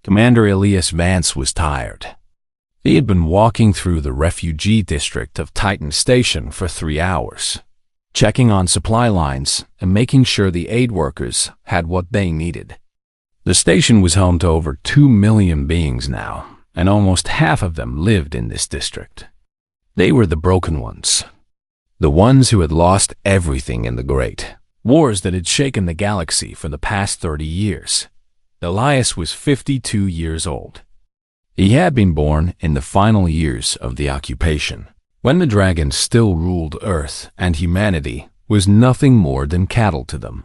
Commander Elias Vance was tired. He had been walking through the refugee district of Titan Station for 3 hours, checking on supply lines and making sure the aid workers had what they needed. The station was home to over 2 million beings now, and almost half of them lived in this district. They were the broken ones, the ones who had lost everything in the great wars that had shaken the galaxy for the past 30 years. Elias was 52 years old. He had been born in the final years of the occupation, when the dragons still ruled Earth and humanity was nothing more than cattle to them.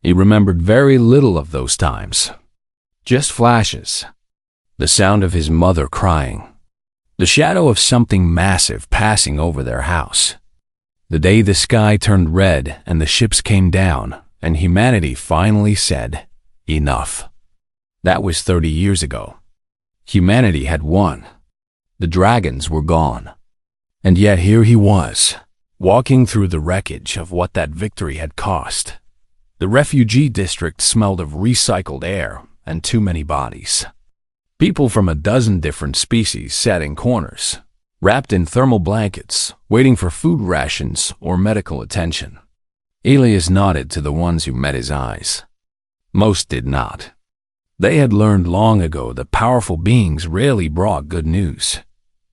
He remembered very little of those times, just flashes, the sound of his mother crying, the shadow of something massive passing over their house, the day the sky turned red and the ships came down and humanity finally said, "Enough." That was 30 years ago. Humanity had won. The dragons were gone. And yet here he was, walking through the wreckage of what that victory had cost. The refugee district smelled of recycled air and too many bodies. People from a dozen different species sat in corners, wrapped in thermal blankets, waiting for food rations or medical attention. Elias nodded to the ones who met his eyes. Most did not. They had learned long ago that powerful beings rarely brought good news.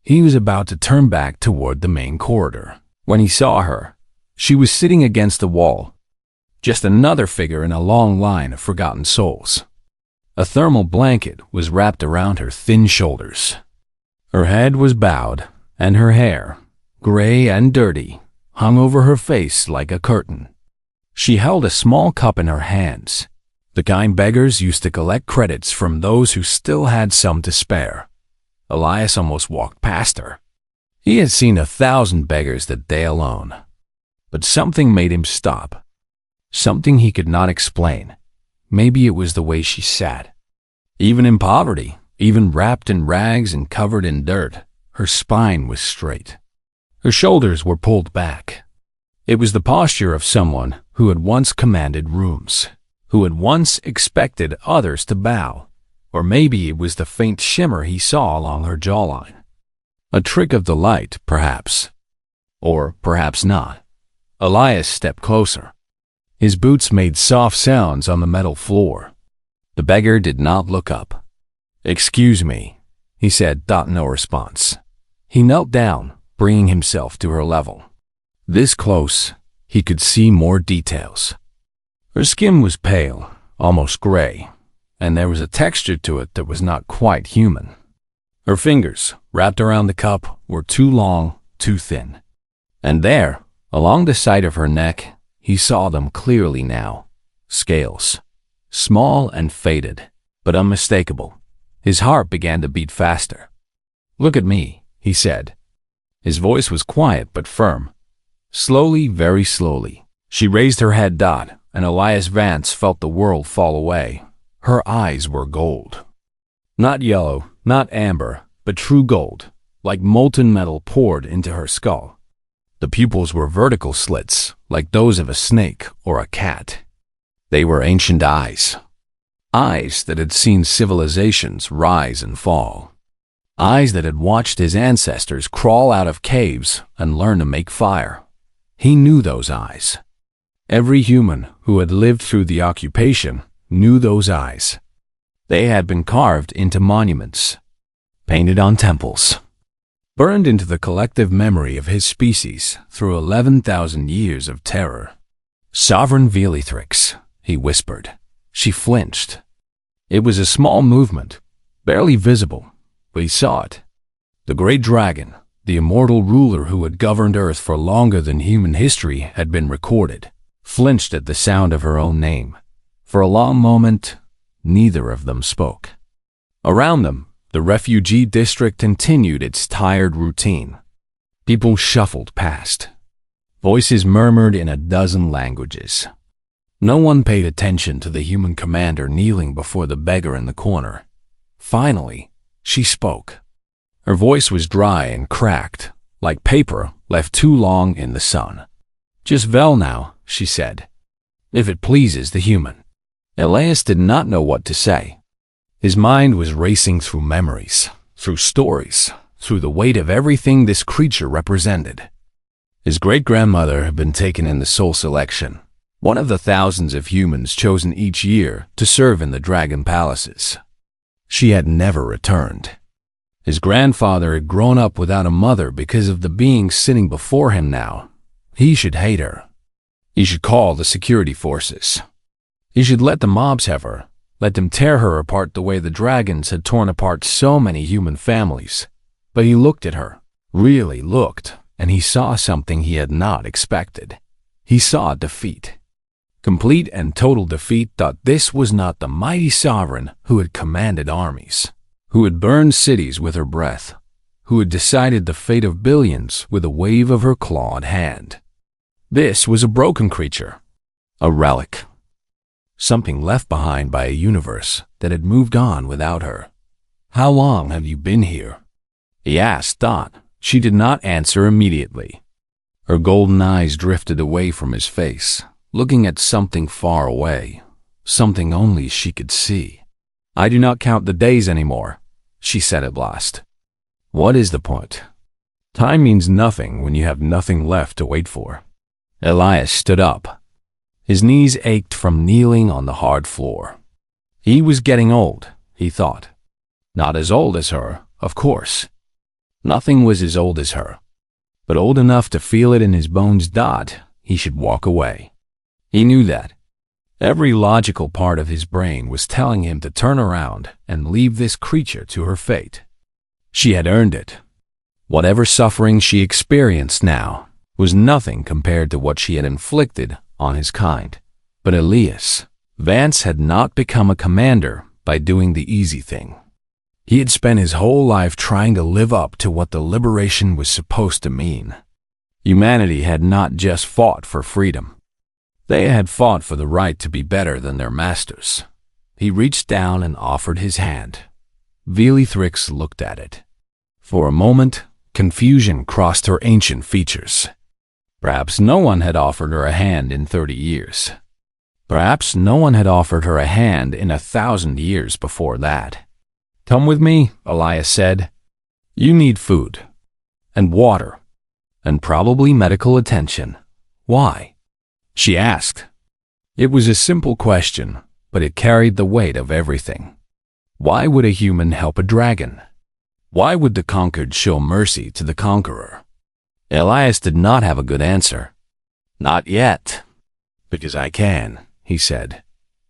He was about to turn back toward the main corridor when he saw her. She was sitting against the wall, just another figure in a long line of forgotten souls. A thermal blanket was wrapped around her thin shoulders. Her head was bowed, and her hair, gray and dirty, hung over her face like a curtain. She held a small cup in her hands, the kind beggars used to collect credits from those who still had some to spare. Elias almost walked past her. He had seen 1,000 beggars that day alone. But something made him stop. Something he could not explain. Maybe it was the way she sat. Even in poverty, even wrapped in rags and covered in dirt, her spine was straight. Her shoulders were pulled back. It was the posture of someone who had once commanded rooms, who had once expected others to bow. Or maybe it was the faint shimmer he saw along her jawline. A trick of the light, perhaps. Or perhaps not. Elias stepped closer. His boots made soft sounds on the metal floor. The beggar did not look up. "Excuse me," he said, no response. He knelt down, bringing himself to her level. This close, he could see more details. Her skin was pale, almost gray, and there was a texture to it that was not quite human. Her fingers, wrapped around the cup, were too long, too thin. And there, along the side of her neck, he saw them clearly now. Scales. Small and faded, but unmistakable. His heart began to beat faster. "Look at me," he said. His voice was quiet but firm. Slowly, very slowly, she raised her head, and Elias Vance felt the world fall away. Her eyes were gold. Not yellow, not amber, but true gold, like molten metal poured into her skull. The pupils were vertical slits, like those of a snake or a cat. They were ancient eyes. Eyes that had seen civilizations rise and fall. Eyes that had watched his ancestors crawl out of caves and learn to make fire. He knew those eyes. Every human who had lived through the occupation knew those eyes. They had been carved into monuments, painted on temples, burned into the collective memory of his species through 11,000 years of terror. "Sovereign Velithrix," he whispered. She flinched. It was a small movement, barely visible, but he saw it. The great dragon, the immortal ruler who had governed Earth for longer than human history had been recorded, flinched at the sound of her own name. For a long moment, neither of them spoke. Around them, the refugee district continued its tired routine. People shuffled past. Voices murmured in a dozen languages. No one paid attention to the human commander kneeling before the beggar in the corner. Finally, she spoke. Her voice was dry and cracked, like paper left too long in the sun. "Just Vel now," she said, "if it pleases the human." Elias did not know what to say. His mind was racing through memories, through stories, through the weight of everything this creature represented. His great-grandmother had been taken in the soul selection, one of the thousands of humans chosen each year to serve in the dragon palaces. She had never returned. His grandfather had grown up without a mother because of the being sitting before him now. He should hate her. He should call the security forces. He should let the mobs have her, let them tear her apart the way the dragons had torn apart so many human families. But he looked at her, really looked, and he saw something he had not expected. He saw defeat. Complete and total defeat. That this was not the mighty sovereign who had commanded armies, who had burned cities with her breath, who had decided the fate of billions with a wave of her clawed hand. This was a broken creature, a relic, something left behind by a universe that had moved on without her. "How long have you been here?" he asked Dot. She did not answer immediately. Her golden eyes drifted away from his face, looking at something far away, something only she could see. "I do not count the days anymore," she said at last. "What is the point? Time means nothing when you have nothing left to wait for." Elias stood up. His knees ached from kneeling on the hard floor. He was getting old, he thought. Not as old as her, of course. Nothing was as old as her, but old enough to feel it in his bones. He should walk away. He knew that. Every logical part of his brain was telling him to turn around and leave this creature to her fate. She had earned it. Whatever suffering she experienced now was nothing compared to what she had inflicted on his kind. But Elias Vance had not become a commander by doing the easy thing. He had spent his whole life trying to live up to what the liberation was supposed to mean. Humanity had not just fought for freedom. They had fought for the right to be better than their masters. He reached down and offered his hand. Velithrix looked at it. For a moment, confusion crossed her ancient features. Perhaps no one had offered her a hand in 30 years. Perhaps no one had offered her a hand in 1,000 years before that. "Come with me," Elias said. "You need food, and water, and probably medical attention." "Why?" she asked. It was a simple question, but it carried the weight of everything. Why would a human help a dragon? Why would the conquered show mercy to the conqueror? Elias did not have a good answer. "Not yet." "Because I can," he said.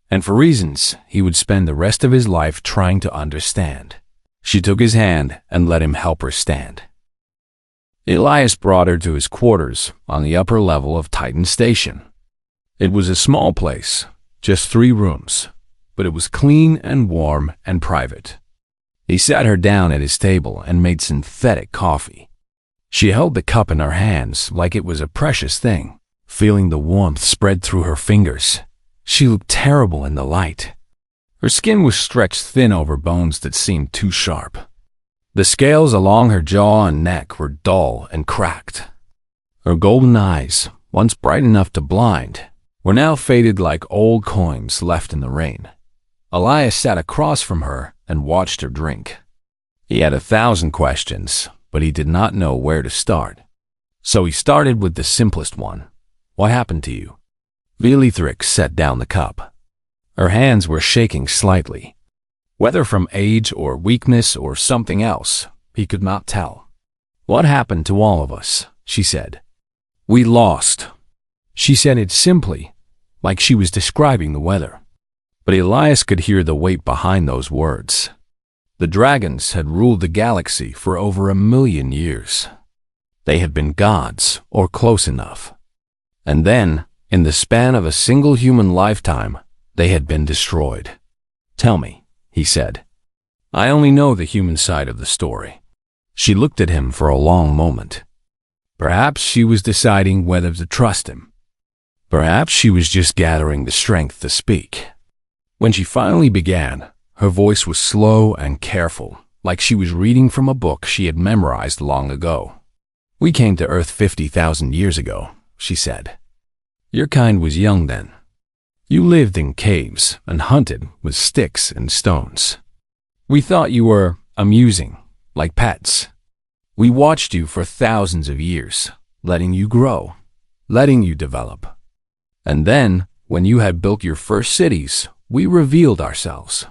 And for reasons he would spend the rest of his life trying to understand. She took his hand and let him help her stand. Elias brought her to his quarters on the upper level of Titan Station. It was a small place, just 3 rooms, but it was clean and warm and private. He sat her down at his table and made synthetic coffee. She held the cup in her hands like it was a precious thing, feeling the warmth spread through her fingers. She looked terrible in the light. Her skin was stretched thin over bones that seemed too sharp. The scales along her jaw and neck were dull and cracked. Her golden eyes, once bright enough to blind, were now faded like old coins left in the rain. Elias sat across from her and watched her drink. He had 1,000 questions, but he did not know where to start. So he started with the simplest one. "What happened to you?" Velithrix set down the cup. Her hands were shaking slightly. Whether from age or weakness or something else, he could not tell. "What happened to all of us?" she said. "We lost." She said it simply, like she was describing the weather. But Elias could hear the weight behind those words. The dragons had ruled the galaxy for over 1,000,000 years. They had been gods, or close enough. And then, in the span of a single human lifetime, they had been destroyed. "Tell me," he said. "I only know the human side of the story." She looked at him for a long moment. Perhaps she was deciding whether to trust him. Perhaps she was just gathering the strength to speak. When she finally began, her voice was slow and careful, like she was reading from a book she had memorized long ago. "We came to Earth 50,000 years ago," she said. "Your kind was young then. You lived in caves and hunted with sticks and stones. We thought you were amusing, like pets. We watched you for thousands of years, letting you grow, letting you develop. And then, when you had built your first cities, we revealed ourselves.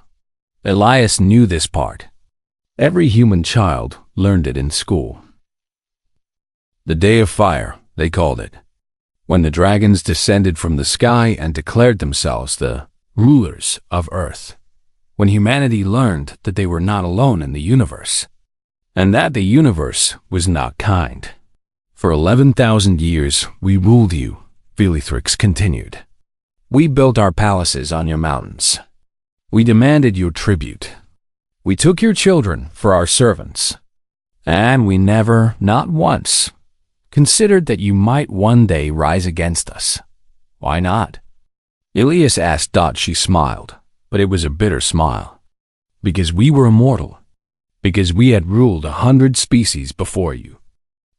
Elias knew this part. Every human child learned it in school. The Day of Fire, they called it, when the dragons descended from the sky and declared themselves the rulers of Earth, when humanity learned that they were not alone in the universe, and that the universe was not kind. For 11,000 years we ruled you, Velithrix continued. We built our palaces on your mountains. We demanded your tribute. We took your children for our servants. And we never, not once, considered that you might one day rise against us. Why not? Elias asked. She smiled, but it was a bitter smile. Because we were immortal. Because we had ruled 100 species before you.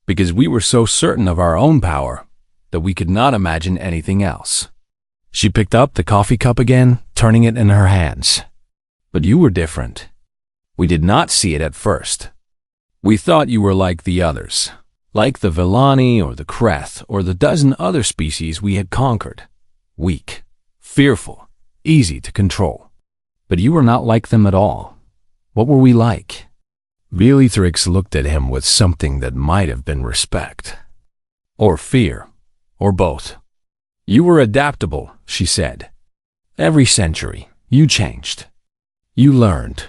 Because we were so certain of our own power that we could not imagine anything else. She picked up the coffee cup again, turning it in her hands. But you were different. We did not see it at first. We thought you were like the others, like the Villani or the Kreth or the dozen other species we had conquered. Weak, fearful, easy to control. But you were not like them at all. What were we like? Velithrix looked at him with something that might have been respect. Or fear, or both. You were adaptable, she said. Every century, you changed. You learned.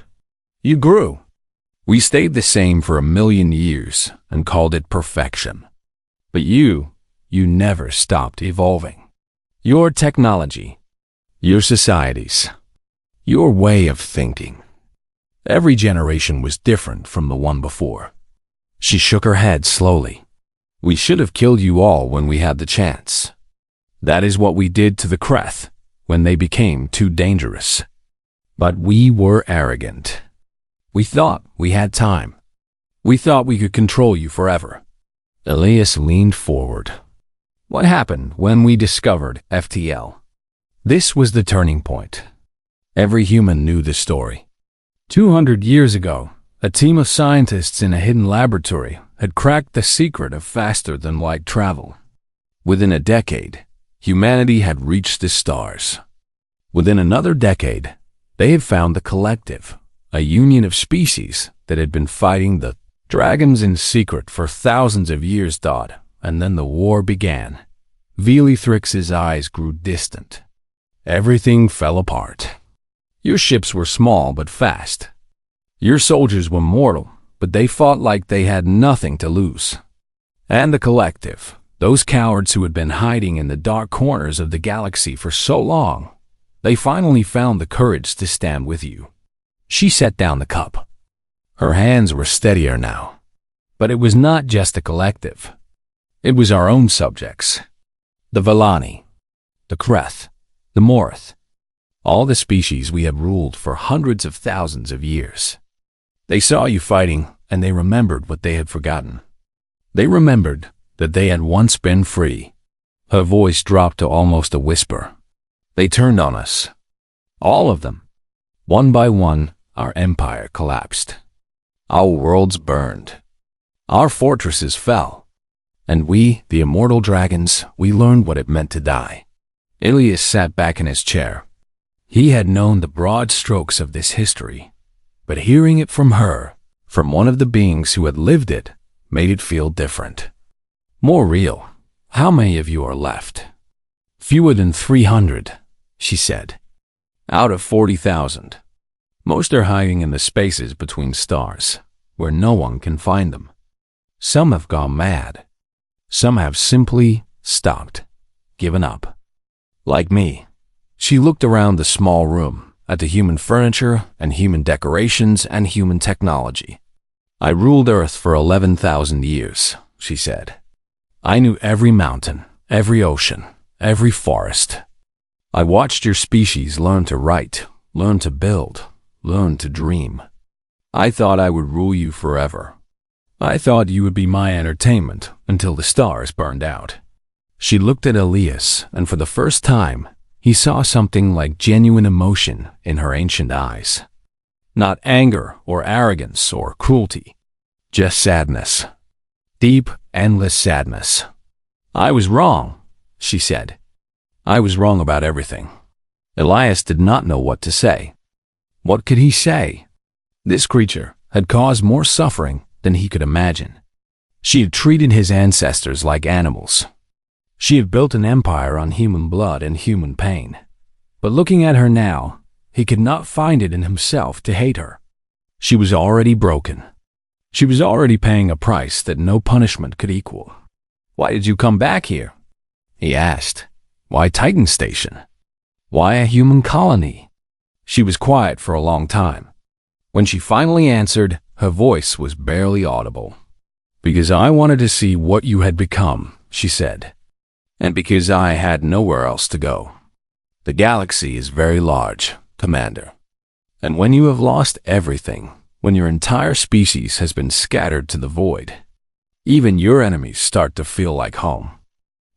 You grew. We stayed the same for 1,000,000 years and called it perfection. But you never stopped evolving. Your technology, your societies, your way of thinking. Every generation was different from the one before. She shook her head slowly. We should have killed you all when we had the chance. That is what we did to the Kreth when they became too dangerous. But we were arrogant. We thought we had time. We thought we could control you forever. Elias leaned forward. What happened when we discovered FTL? This was the turning point. Every human knew the story. 200 years ago, a team of scientists in a hidden laboratory had cracked the secret of faster-than-light travel. Within a decade, humanity had reached the stars. Within another decade, they had found the Collective, a union of species that had been fighting the dragons in secret for thousands of years. And then the war began. Velithrix's eyes grew distant. Everything fell apart. Your ships were small but fast. Your soldiers were mortal, but they fought like they had nothing to lose. And the Collective, those cowards who had been hiding in the dark corners of the galaxy for so long, they finally found the courage to stand with you. She set down the cup. Her hands were steadier now. But it was not just the Collective. It was our own subjects. The Villani, the Kreth, the Morith, all the species we had ruled for hundreds of thousands of years. They saw you fighting, and they remembered what they had forgotten. They remembered that they had once been free. Her voice dropped to almost a whisper. They turned on us. All of them. One by one, our empire collapsed. Our worlds burned. Our fortresses fell. And we, the immortal dragons, we learned what it meant to die. Elias sat back in his chair. He had known the broad strokes of this history, but hearing it from her, from one of the beings who had lived it, made it feel different. More real. How many of you are left? Fewer than 300, she said. Out of 40,000. Most are hiding in the spaces between stars, where no one can find them. Some have gone mad. Some have simply stopped, given up. Like me. She looked around the small room, at the human furniture and human decorations and human technology. I ruled Earth for 11,000 years, she said. I knew every mountain, every ocean, every forest. I watched your species learn to write, learn to build, learn to dream. I thought I would rule you forever. I thought you would be my entertainment until the stars burned out. She looked at Elias, and for the first time, he saw something like genuine emotion in her ancient eyes. Not anger or arrogance or cruelty. Just sadness. Deep, endless sadness. "I was wrong," she said. "I was wrong about everything." Elias did not know what to say. What could he say? This creature had caused more suffering than he could imagine. She had treated his ancestors like animals. She had built an empire on human blood and human pain. But looking at her now, he could not find it in himself to hate her. She was already broken. She was already paying a price that no punishment could equal. "Why did you come back here?" he asked. "Why Titan Station? Why a human colony?" She was quiet for a long time. When she finally answered, her voice was barely audible. "Because I wanted to see what you had become," she said. "And because I had nowhere else to go. The galaxy is very large, Commander. And when you have lost everything, when your entire species has been scattered to the void, even your enemies start to feel like home."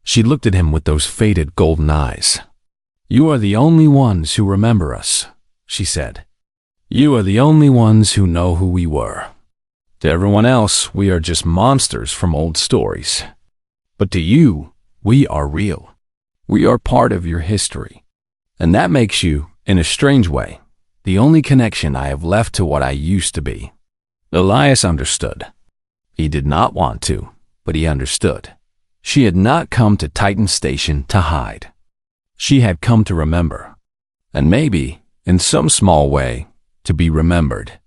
She looked at him with those faded golden eyes. "You are the only ones who remember us," she said. "You are the only ones who know who we were. To everyone else, we are just monsters from old stories. But to you, we are real. We are part of your history. And that makes you, in a strange way, the only connection I have left to what I used to be." Elias understood. He did not want to, but he understood. She had not come to Titan Station to hide. She had come to remember. And maybe, in some small way, to be remembered.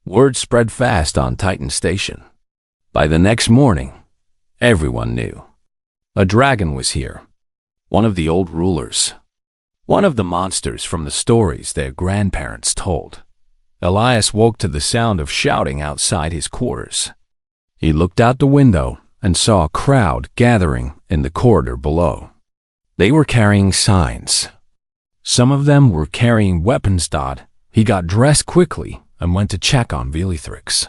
Word spread fast on Titan Station. By the next morning, everyone knew. A dragon was here. One of the old rulers. One of the monsters from the stories their grandparents told. Elias woke to the sound of shouting outside his quarters. He looked out the window and saw a crowd gathering in the corridor below. They were carrying signs. Some of them were carrying weapons. He got dressed quickly and went to check on Velithrix.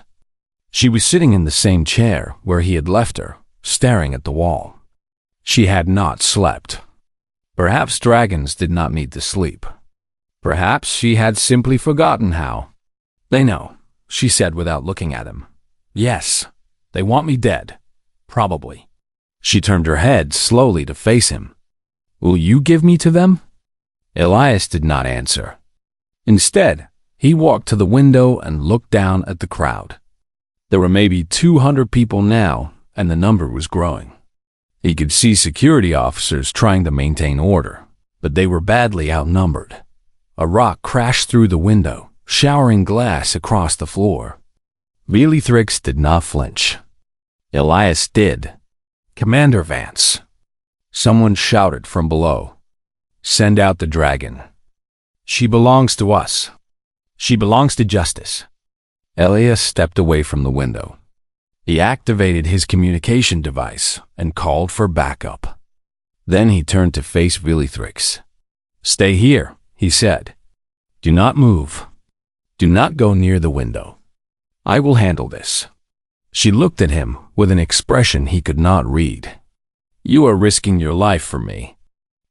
She was sitting in the same chair where he had left her, staring at the wall. She had not slept. Perhaps dragons did not need to sleep. Perhaps she had simply forgotten how. "They know," she said without looking at him. "Yes, they want me dead. Probably." She turned her head slowly to face him. "Will you give me to them?" Elias did not answer. Instead, he walked to the window and looked down at the crowd. There were maybe 200 people now, and the number was growing. He could see security officers trying to maintain order, but they were badly outnumbered. A rock crashed through the window, showering glass across the floor. Velithrix did not flinch. Elias did. "Commander Vance," someone shouted from below. "Send out the dragon. She belongs to us. She belongs to justice." Elias stepped away from the window. He activated his communication device and called for backup. Then he turned to face Velithrix. "Stay here," he said. "Do not move. Do not go near the window. I will handle this." She looked at him with an expression he could not read. "You are risking your life for me."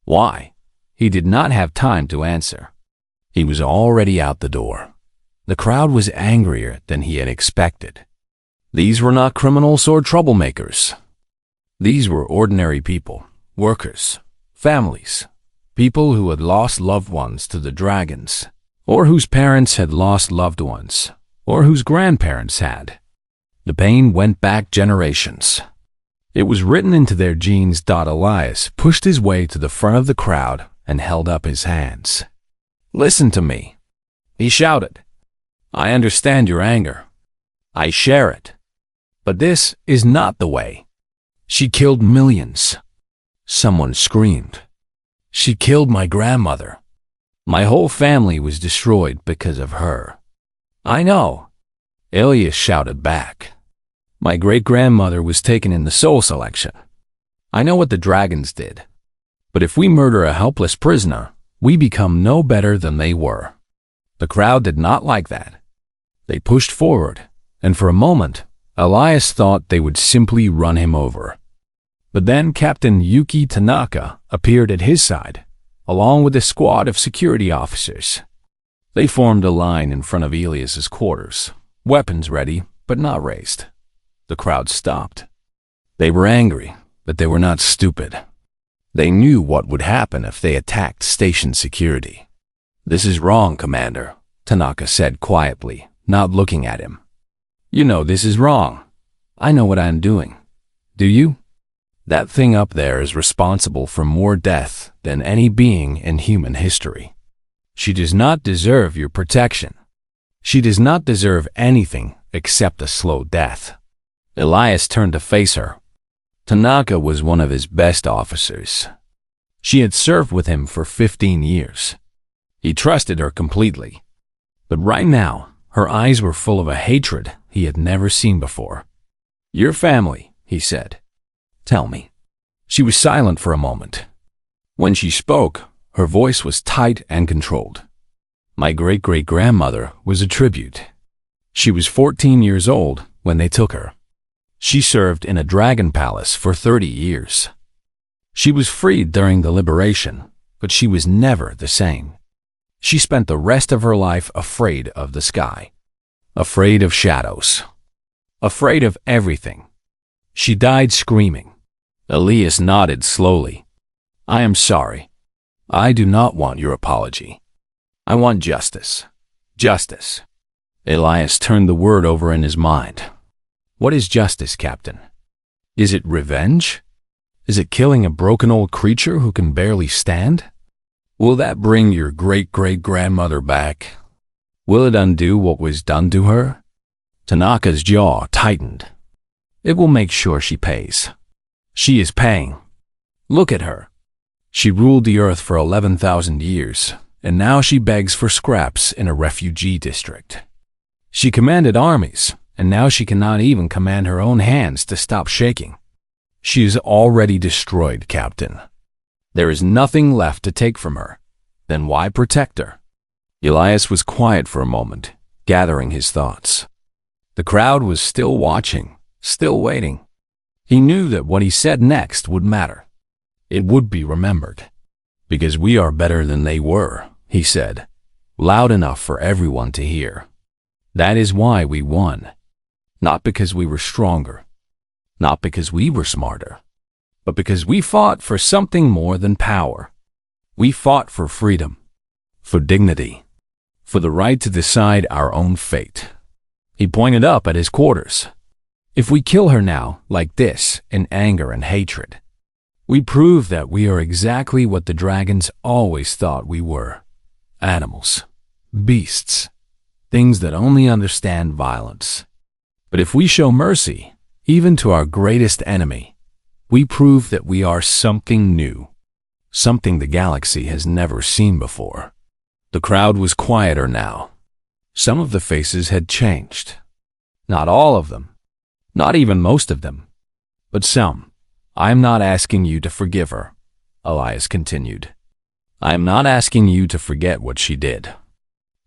"Why?" He did not have time to answer. He was already out the door. The crowd was angrier than he had expected. These were not criminals or troublemakers. These were ordinary people, workers, families, people who had lost loved ones to the dragons, or whose parents had lost loved ones, or whose grandparents had. The pain went back generations. It was written into their genes. Elias pushed his way to the front of the crowd and held up his hands. "Listen to me," he shouted. "I understand your anger. I share it. But this is not the way. She killed millions." Someone screamed. "She killed my grandmother. My whole family was destroyed because of her." "I know," Elias shouted back. "My great-grandmother was taken in the soul selection. I know what the dragons did. But if we murder a helpless prisoner, we become no better than they were." The crowd did not like that. They pushed forward, and for a moment, Elias thought they would simply run him over. But then Captain Yuki Tanaka appeared at his side, along with a squad of security officers. They formed a line in front of Elias's quarters, weapons ready but not raised. The crowd stopped. They were angry, but they were not stupid. They knew what would happen if they attacked station security. "This is wrong, Commander," Tanaka said quietly, not looking at him. "You know this is wrong. I know what I'm doing. Do you? That thing up there is responsible for more death than any being in human history. She does not deserve your protection. She does not deserve anything except a slow death." Elias turned to face her. Tanaka was one of his best officers. She had served with him for 15 years. He trusted her completely. But right now, her eyes were full of a hatred he had never seen before. "Your family," he said. "Tell me." She was silent for a moment. When she spoke, her voice was tight and controlled. "My great-great-grandmother was a tribute. She was 14 years old when they took her. She served in a dragon palace for 30 years. She was freed during the liberation, but she was never the same. She spent the rest of her life afraid of the sky, afraid of shadows, afraid of everything. She died screaming." Elias nodded slowly. "I am sorry. I do not want your apology. I want justice. Justice." Elias turned the word over in his mind. "What is justice, Captain? Is it revenge? Is it killing a broken old creature who can barely stand? Will that bring your great-great-grandmother back? Will it undo what was done to her?" Tanaka's jaw tightened. "It will make sure she pays. She is paying. Look at her. She ruled the earth for 11,000 years, and now she begs for scraps in a refugee district. She commanded armies, and now she cannot even command her own hands to stop shaking. She is already destroyed, Captain. There is nothing left to take from her. Then why protect her?" Elias was quiet for a moment, gathering his thoughts. The crowd was still watching, still waiting. He knew that what he said next would matter. It would be remembered. "Because we are better than they were," he said, loud enough for everyone to hear. "That is why we won. Not because we were stronger, not because we were smarter, but because we fought for something more than power. We fought for freedom, for dignity, for the right to decide our own fate." He pointed up at his quarters. "If we kill her now, like this, in anger and hatred, we prove that we are exactly what the dragons always thought we were. Animals, beasts, things that only understand violence. But if we show mercy, even to our greatest enemy, we prove that we are something new, something the galaxy has never seen before." The crowd was quieter now. Some of the faces had changed. Not all of them, not even most of them, but some. "I am not asking you to forgive her," Elias continued. "I am not asking you to forget what she did.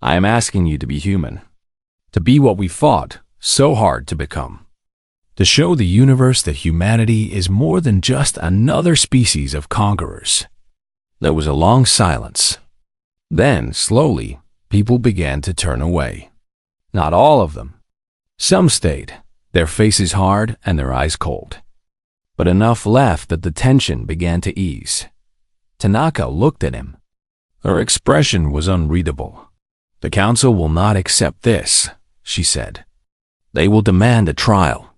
I am asking you to be human, to be what we fought so hard to become, to show the universe that humanity is more than just another species of conquerors." There was a long silence. Then, slowly, people began to turn away. Not all of them. Some stayed, their faces hard and their eyes cold. But enough left that the tension began to ease. Tanaka looked at him. Her expression was unreadable. "The council will not accept this," she said. "They will demand a trial."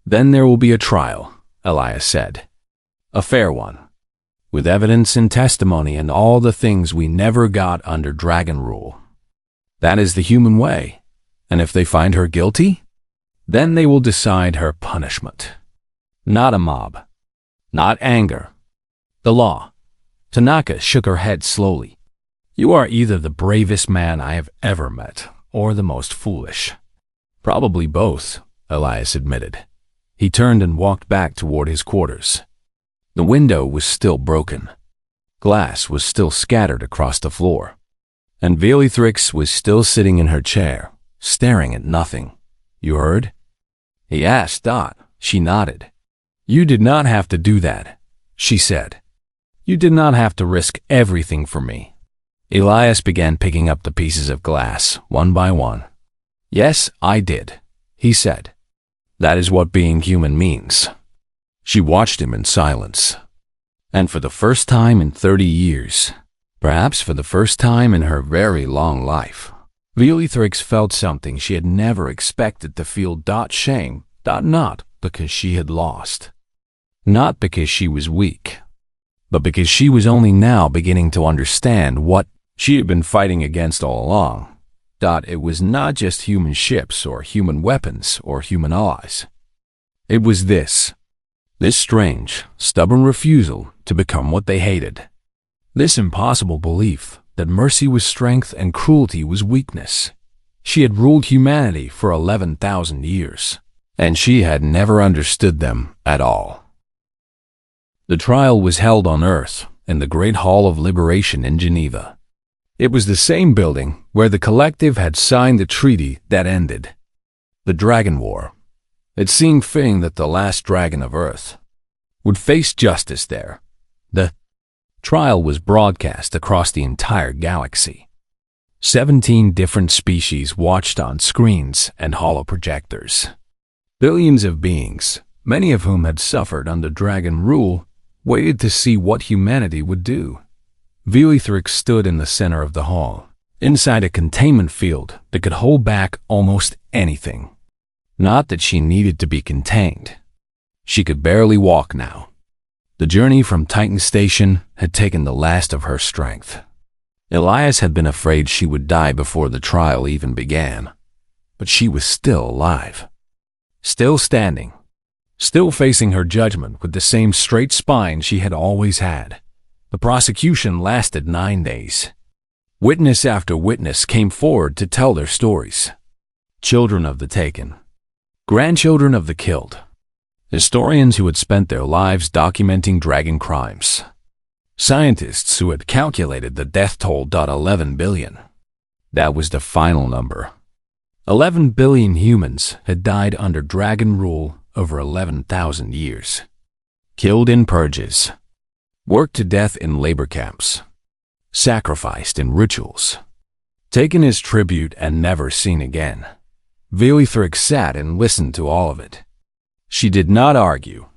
"Then there will be a trial," Elias said. "A fair one, with evidence and testimony and all the things we never got under dragon rule. That is the human way. And if they find her guilty, then they will decide her punishment. Not a mob, not anger. The law." Tanaka shook her head slowly. "You are either the bravest man I have ever met, or the most foolish." "Probably both," Elias admitted. He turned and walked back toward his quarters. The window was still broken. Glass was still scattered across the floor. And Veilithrix was still sitting in her chair, staring at nothing. "You heard?" he asked Dot. She nodded. "You did not have to do that," she said. "You did not have to risk everything for me. Elias began picking up the pieces of glass, one by one. "Yes, I did," he said. "That is what being human means." She watched him in silence. And for the first time in 30 years, perhaps for the first time in her very long life, Bellatrix felt something she had never expected to feel. Shame, not because she had lost, not because she was weak, but because she was only now beginning to understand what she had been fighting against all along. It was not just human ships or human weapons or human allies. It was this strange, stubborn refusal to become what they hated. This impossible belief that mercy was strength and cruelty was weakness. She had ruled humanity for 11,000 years, and she had never understood them at all. The trial was held on Earth in the Great Hall of Liberation in Geneva. It was the same building where the collective had signed the treaty that ended the Dragon War. It seemed fitting that the last dragon of Earth would face justice there. The trial was broadcast across the entire galaxy. 17 different species watched on screens and holoprojectors. Billions of beings, many of whom had suffered under dragon rule, waited to see what humanity would do. Bellatrix stood in the center of the hall, inside a containment field that could hold back almost anything. Not that she needed to be contained. She could barely walk now. The journey from Titan Station had taken the last of her strength. Elias had been afraid she would die before the trial even began, but she was still alive. Still standing. Still facing her judgment with the same straight spine she had always had. The prosecution lasted 9 days. Witness after witness came forward to tell their stories. Children of the taken. Grandchildren of the killed. Historians who had spent their lives documenting dragon crimes. Scientists who had calculated the death toll. 11 billion. That was the final number. 11 billion humans had died under dragon rule over 11,000 years. Killed in purges. Worked to death in labor camps. Sacrificed in rituals. Taken as tribute and never seen again. Bellatrix sat and listened to all of it. She did not argue.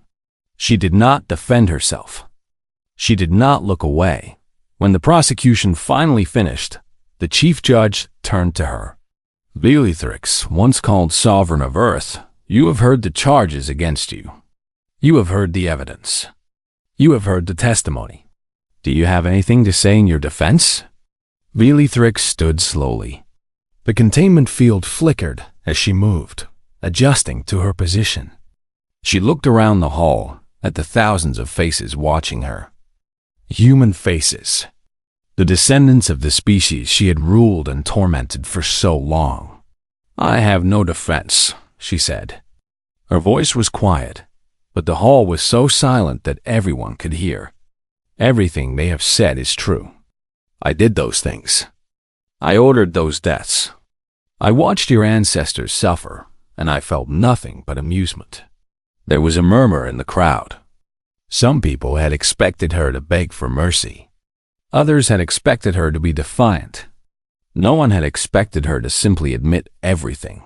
She did not defend herself. She did not look away. When the prosecution finally finished, the chief judge turned to her. "Bellatrix, once called Sovereign of Earth, you have heard the charges against you. You have heard the evidence. You have heard the testimony. Do you have anything to say in your defense?" Bellatrix stood slowly. The containment field flickered as she moved, adjusting to her position. She looked around the hall at the thousands of faces watching her. Human faces. The descendants of the species she had ruled and tormented for so long. "I have no defense," she said. Her voice was quiet, but the hall was so silent that everyone could hear. "Everything they have said is true. I did those things. I ordered those deaths. I watched your ancestors suffer, and I felt nothing but amusement." There was a murmur in the crowd. Some people had expected her to beg for mercy. Others had expected her to be defiant. No one had expected her to simply admit everything.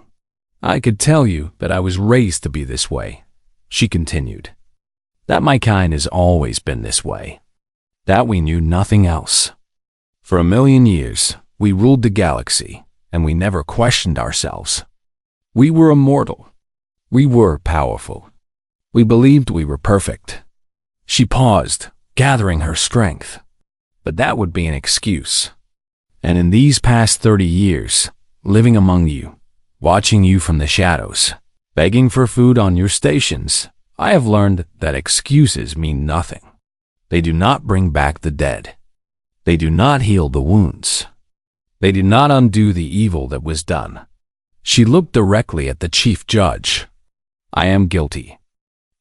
"I could tell you that I was raised to be this way," she continued. "That my kind has always been this way. That we knew nothing else. For 1,000,000 years, we ruled the galaxy, and we never questioned ourselves. We were immortal. We were powerful. We believed we were perfect." She paused, gathering her strength. But that would be an excuse. "And in these past 30 years, living among you, watching you from the shadows, begging for food on your stations, I have learned that excuses mean nothing. They do not bring back the dead. They do not heal the wounds. They do not undo the evil that was done." She looked directly at the chief judge. "I am guilty.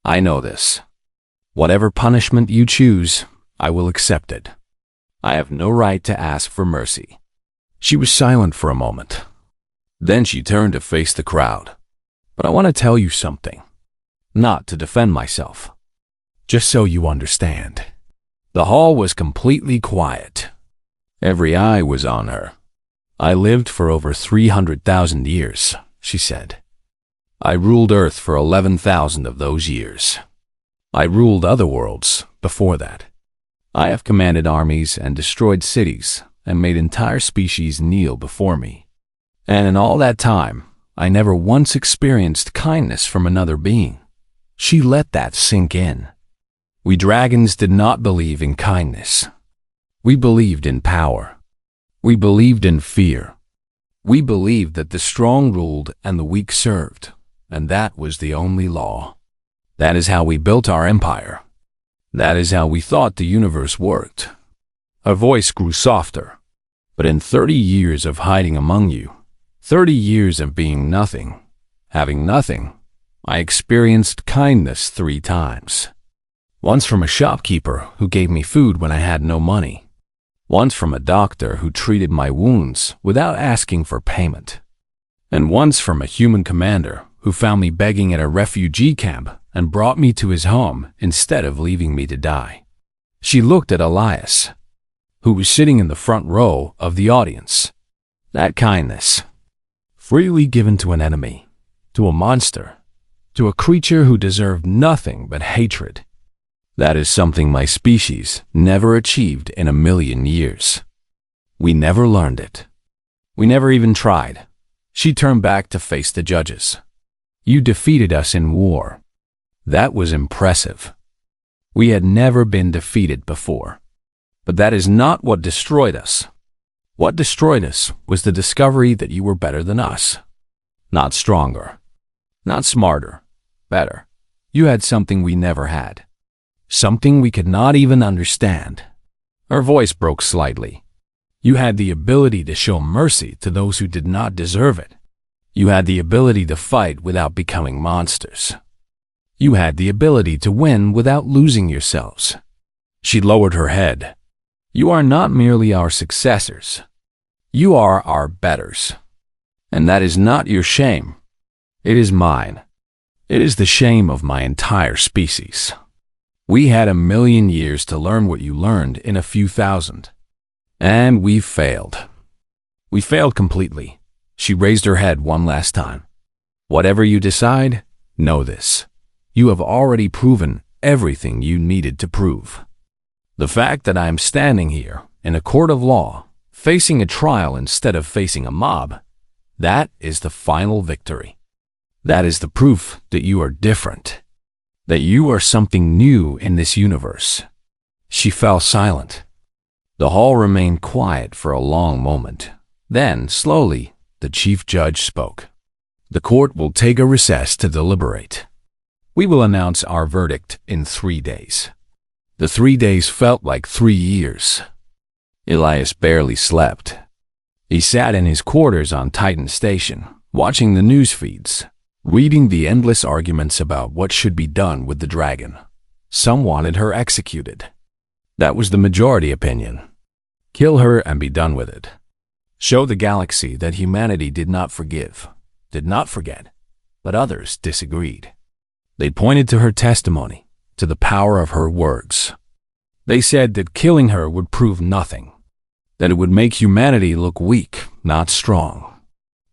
I know this. Whatever punishment you choose, I will accept it. I have no right to ask for mercy." She was silent for a moment. Then she turned to face the crowd. "But I want to tell you something. Not to defend myself. Just so you understand." The hall was completely quiet. Every eye was on her. I lived for over 300,000 years, she said. I ruled Earth for 11,000 of those years. I ruled other worlds before that. I have commanded armies and destroyed cities and made entire species kneel before me. And in all that time, I never once experienced kindness from another being. She let that sink in. We dragons did not believe in kindness. We believed in power. We believed in fear. We believed that the strong ruled and the weak served, and that was the only law. That is how we built our empire. That is how we thought the universe worked. Her voice grew softer. But in 30 years of hiding among you, 30 years of being nothing, having nothing, I experienced kindness 3 times. Once from a shopkeeper who gave me food when I had no money. Once from a doctor who treated my wounds without asking for payment. And once from a human commander who found me begging at a refugee camp and brought me to his home instead of leaving me to die. She looked at Elias, who was sitting in the front row of the audience. That kindness, freely given to an enemy, to a monster, to a creature who deserved nothing but hatred. That is something my species never achieved in 1,000,000 years. We never learned it. We never even tried. She turned back to face the judges. You defeated us in war. That was impressive. We had never been defeated before. But that is not what destroyed us. What destroyed us was the discovery that you were better than us. Not stronger. Not smarter. Better. You had something we never had. Something we could not even understand. Her voice broke slightly. You had the ability to show mercy to those who did not deserve it. You had the ability to fight without becoming monsters. You had the ability to win without losing yourselves. She lowered her head. You are not merely our successors. You are our betters. And that is not your shame. It is mine. It is the shame of my entire species. We had 1,000,000 years to learn what you learned in a few thousand. And we failed. We failed completely. She raised her head one last time. Whatever you decide, know this. You have already proven everything you needed to prove. The fact that I am standing here in a court of law, facing a trial instead of facing a mob, that is the final victory. That is the proof that you are different, that you are something new in this universe. She fell silent. The hall remained quiet for a long moment. Then, slowly, the chief judge spoke. The court will take a recess to deliberate. We will announce our verdict in 3 days. The 3 days felt like 3 years. Elias barely slept. He sat in his quarters on Titan Station, watching the news feeds, reading the endless arguments about what should be done with the dragon. Some wanted her executed. That was the majority opinion. Kill her and be done with it. Show the galaxy that humanity did not forgive, did not forget, but others disagreed. They pointed to her testimony, to the power of her words. They said that killing her would prove nothing, that it would make humanity look weak, not strong.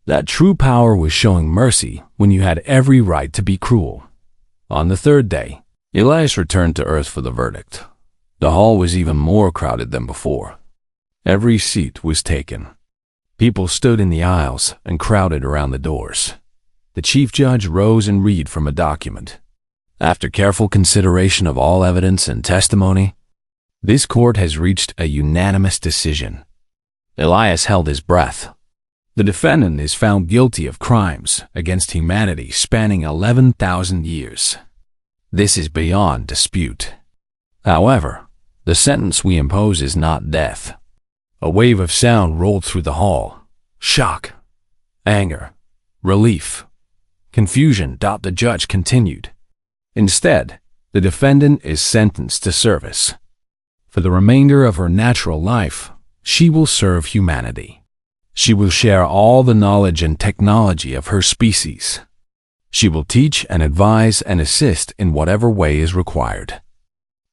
That true power was showing mercy when you had every right to be cruel. On the 3rd day, Elias returned to Earth for the verdict. The hall was even more crowded than before. Every seat was taken. People stood in the aisles and crowded around the doors. The chief judge rose and read from a document. After careful consideration of all evidence and testimony, this court has reached a unanimous decision. Elias held his breath. The defendant is found guilty of crimes against humanity spanning 11,000 years. This is beyond dispute. However, the sentence we impose is not death. A wave of sound rolled through the hall. Shock, anger, relief, confusion. The judge continued. Instead, the defendant is sentenced to service. For the remainder of her natural life, she will serve humanity. She will share all the knowledge and technology of her species. She will teach and advise and assist in whatever way is required.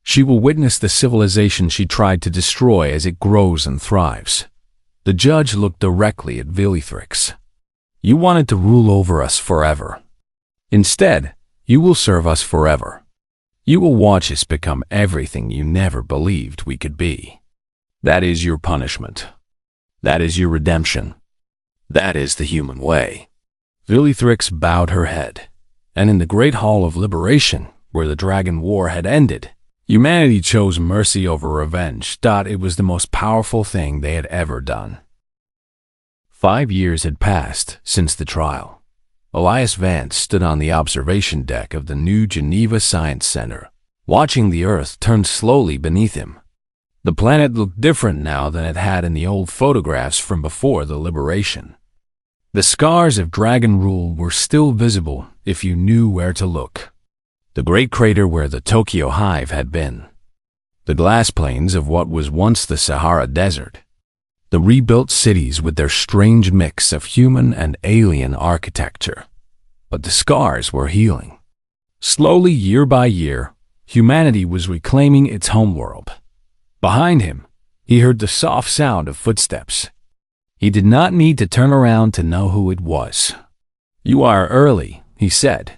She will witness the civilization she tried to destroy as it grows and thrives. The judge looked directly at Velithrix. You wanted to rule over us forever. Instead, you will serve us forever. You will watch us become everything you never believed we could be. That is your punishment. That is your redemption. That is the human way. Velithrix bowed her head, and in the Great Hall of Liberation, where the Dragon War had ended, humanity chose mercy over revenge. It was the most powerful thing they had ever done. 5 years had passed since the trial. Elias Vance stood on the observation deck of the new Geneva Science Center, watching the Earth turn slowly beneath him. The planet looked different now than it had in the old photographs from before the liberation. The scars of dragon rule were still visible if you knew where to look. The great crater where the Tokyo Hive had been. The glass plains of what was once the Sahara Desert. The rebuilt cities with their strange mix of human and alien architecture. But the scars were healing. Slowly, year by year, humanity was reclaiming its homeworld. Behind him, he heard the soft sound of footsteps. He did not need to turn around to know who it was. You are early, he said.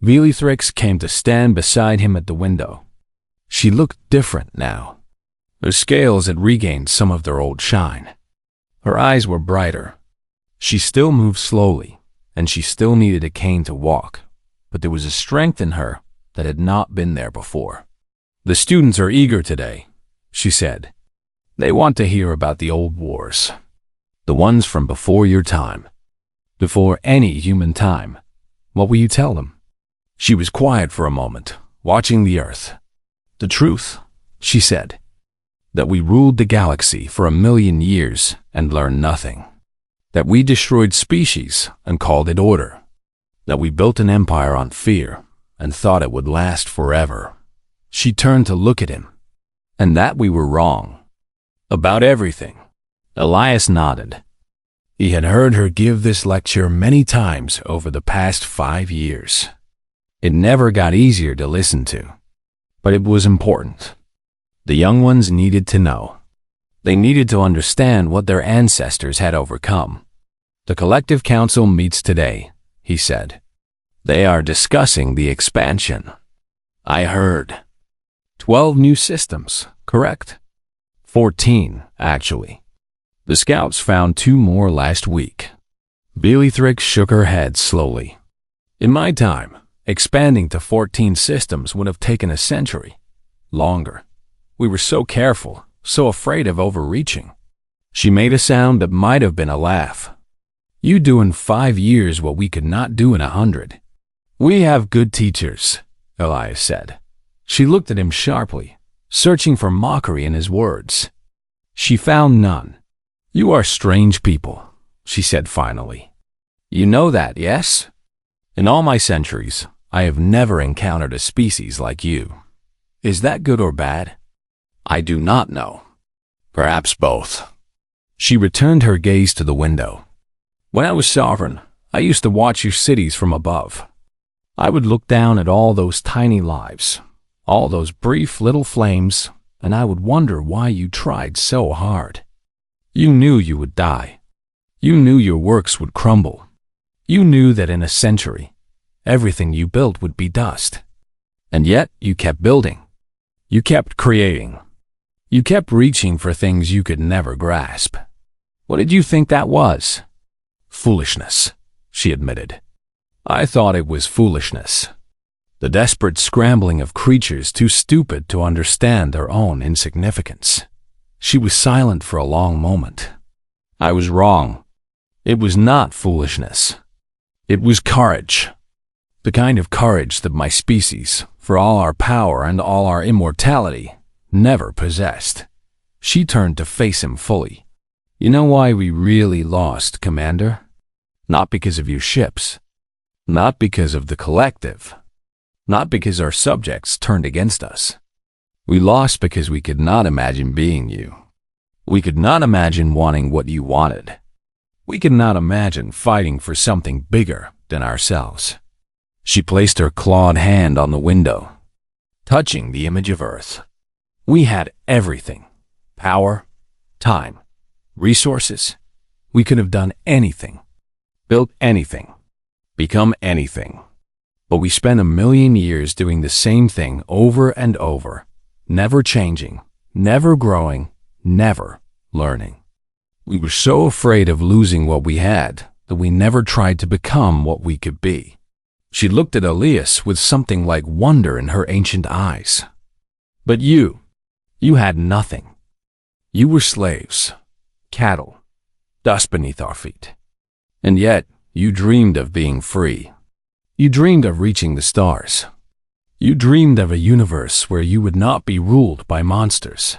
Velithrix came to stand beside him at the window. She looked different now. Her scales had regained some of their old shine. Her eyes were brighter. She still moved slowly, and she still needed a cane to walk, but there was a strength in her that had not been there before. The students are eager today, she said. They want to hear about the old wars. The ones from before your time. Before any human time. What will you tell them? She was quiet for a moment, watching the Earth. The truth, she said. That we ruled the galaxy for 1,000,000 years and learned nothing. That we destroyed species and called it order. That we built an empire on fear and thought it would last forever. She turned to look at him. And that we were wrong. About everything. Elias nodded. He had heard her give this lecture many times over the past 5 years. It never got easier to listen to. But it was important. The young ones needed to know. They needed to understand what their ancestors had overcome. The Collective Council meets today, he said. They are discussing the expansion. I heard. 12 new systems, correct? 14, actually. The scouts found 2 more last week. Velithrix shook her head slowly. In my time, expanding to 14 systems would have taken a century. Longer. We were so careful, so afraid of overreaching. She made a sound that might have been a laugh. You do in 5 years what we could not do in 100. We have good teachers, Elias said. She looked at him sharply, searching for mockery in his words. She found none. You are strange people, she said finally. You know that, yes? In all my centuries, I have never encountered a species like you. Is that good or bad? I do not know. Perhaps both. She returned her gaze to the window. When I was sovereign, I used to watch your cities from above. I would look down at all those tiny lives, all those brief little flames, and I would wonder why you tried so hard. You knew you would die. You knew your works would crumble. You knew that in a century, everything you built would be dust. And yet you kept building. You kept creating. You kept reaching for things you could never grasp. What did you think that was? Foolishness, she admitted. I thought it was foolishness. The desperate scrambling of creatures too stupid to understand their own insignificance. She was silent for a long moment. I was wrong. It was not foolishness. It was courage. The kind of courage that my species, for all our power and all our immortality, never possessed. She turned to face him fully. You know why we really lost, Commander? Not because of your ships. Not because of the collective. Not because our subjects turned against us. We lost because we could not imagine being you. We could not imagine wanting what you wanted. We could not imagine fighting for something bigger than ourselves. She placed her clawed hand on the window. touching the image of Earth. We had everything: power, time, resources. We could have done anything, built anything, become anything. But we spent a million years doing the same thing over and over, never changing, never growing, never learning. We were so afraid of losing what we had that we never tried to become what we could be. She looked at Elias with something like wonder in her ancient eyes. But you had nothing. You were slaves, cattle, dust beneath our feet. And yet, you dreamed of being free. You dreamed of reaching the stars. You dreamed of a universe where you would not be ruled by monsters.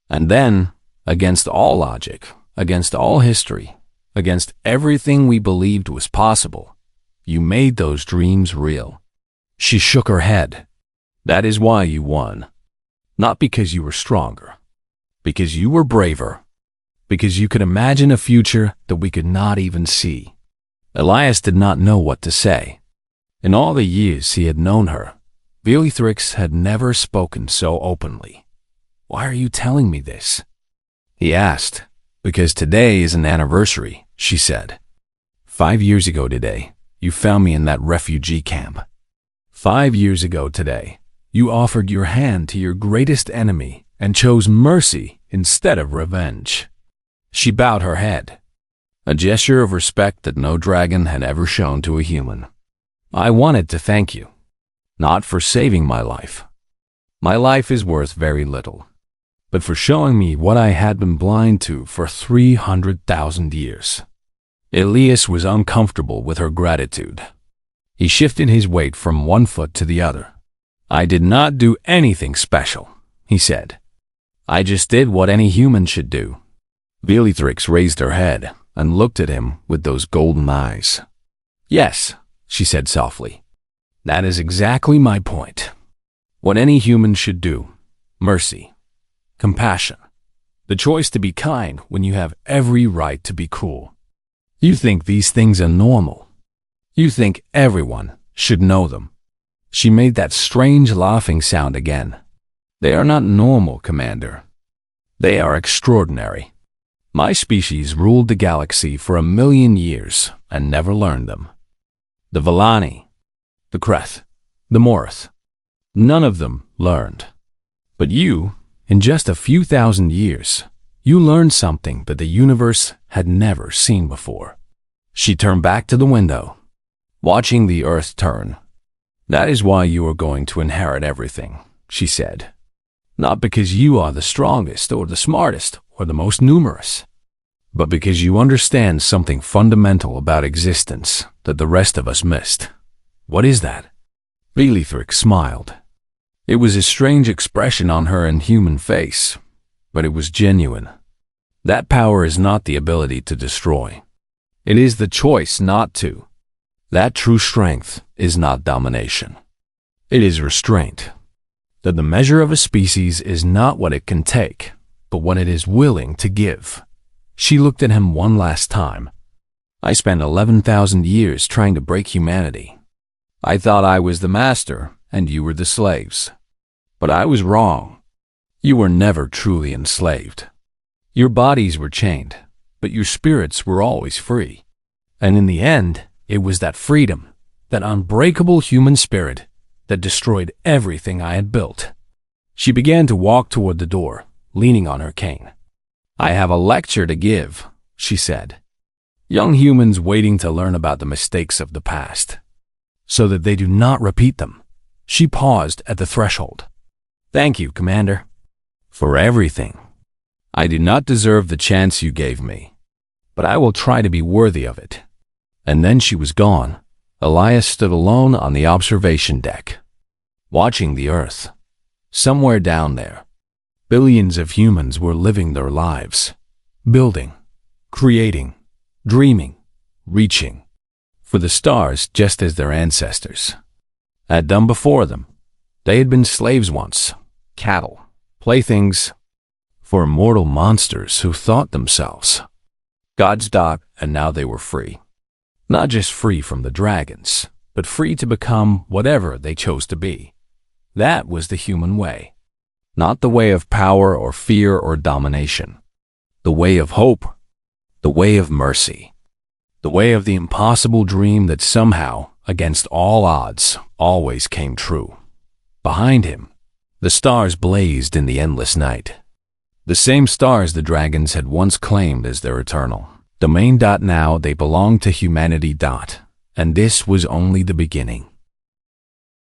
And then, against all logic, against all history, against everything we believed was possible, you made those dreams real. She shook her head. That is why you won. Not because you were stronger, because you were braver, because you could imagine a future that we could not even see. Elias did not know what to say. In all the years he had known her, Bellatrix had never spoken so openly. Why are you telling me this? He asked. Because today is an anniversary, she said. 5 years ago today, you found me in that refugee camp. 5 years ago today, you offered your hand to your greatest enemy and chose mercy instead of revenge. She bowed her head, a gesture of respect that no dragon had ever shown to a human. I wanted to thank you, not for saving my life. My life is worth very little, but for showing me what I had been blind to for 300,000 years. Elias was uncomfortable with her gratitude. He shifted his weight from one foot to the other. I did not do anything special, he said. I just did what any human should do. Bellatrix raised her head and looked at him with those golden eyes. Yes, she said softly. That is exactly my point. What any human should do. Mercy. Compassion. The choice to be kind when you have every right to be cruel. You think these things are normal. You think everyone should know them. She made that strange laughing sound again. They are not normal, Commander. They are extraordinary. My species ruled the galaxy for 1,000,000 years and never learned them. The Villani, the Kreth, the Morith, none of them learned. But you, in just a few thousand years, you learned something that the universe had never seen before. She turned back to the window, watching the earth turn. That is why you are going to inherit everything, she said. Not because you are the strongest or the smartest or the most numerous, but because you understand something fundamental about existence that the rest of us missed. What is that? Bellatrix smiled. It was a strange expression on her inhuman face, but it was genuine. That power is not the ability to destroy. It is the choice not to. That true strength is not domination. It is restraint. That the measure of a species is not what it can take, but what it is willing to give. She looked at him one last time. I spent 11,000 years trying to break humanity. I thought I was the master and you were the slaves. But I was wrong. You were never truly enslaved. Your bodies were chained, but your spirits were always free. And in the end, it was that freedom, that unbreakable human spirit, that destroyed everything I had built. She began to walk toward the door, leaning on her cane. I have a lecture to give, she said. Young humans waiting to learn about the mistakes of the past, so that they do not repeat them. She paused at the threshold. Thank you, Commander, for everything. I do not deserve the chance you gave me, but I will try to be worthy of it. And then she was gone. Elias stood alone on the observation deck, watching the earth. Somewhere down there, billions of humans were living their lives, building, creating, dreaming, reaching for the stars just as their ancestors had done before them. They had been slaves once, cattle, playthings for immortal monsters who thought themselves God's dog, and now they were free. Not just free from the dragons, but free to become whatever they chose to be. That was the human way. Not the way of power or fear or domination. The way of hope. The way of mercy. The way of the impossible dream that somehow, against all odds, always came true. Behind him, the stars blazed in the endless night. The same stars the dragons had once claimed as their eternal domain. Now they belonged to humanity. And this was only the beginning.